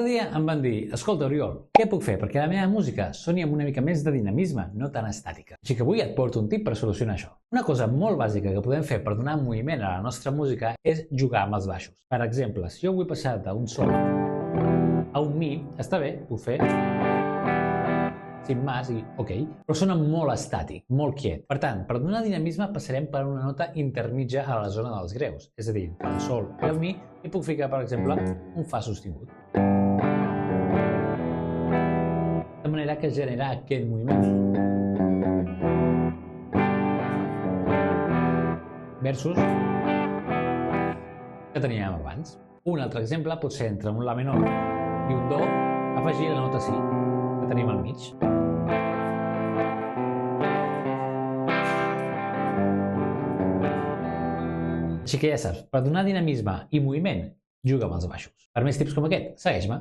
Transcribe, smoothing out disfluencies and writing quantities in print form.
Un dia em van dir, escolta Oriol, què puc fer perquè la meva música soni amb una mica més de dinamisme, no tan estàtica. Així que avui et porto un tip per solucionar això. Una cosa molt bàsica que podem fer per donar moviment a la nostra música és jugar amb els baixos. Per exemple, si jo vull passar d'un sol a un mi, està bé, puc fer sin más i ok, però sona molt estàtic, molt quiet. Per tant, per donar dinamisme passarem per una nota intermitja a la zona dels greus, és a dir, el sol i el mi, i puc ficar, per exemple, un fa sostingut. De manera que genera aquest moviment. Versus que teníem abans. Un altre exemple pot ser entre un la menor i un do, afegir la nota si, que tenim al mig. Així que ja saps, per donar dinamisme i moviment, juga amb els baixos. Per més tips com aquest, segueix-me.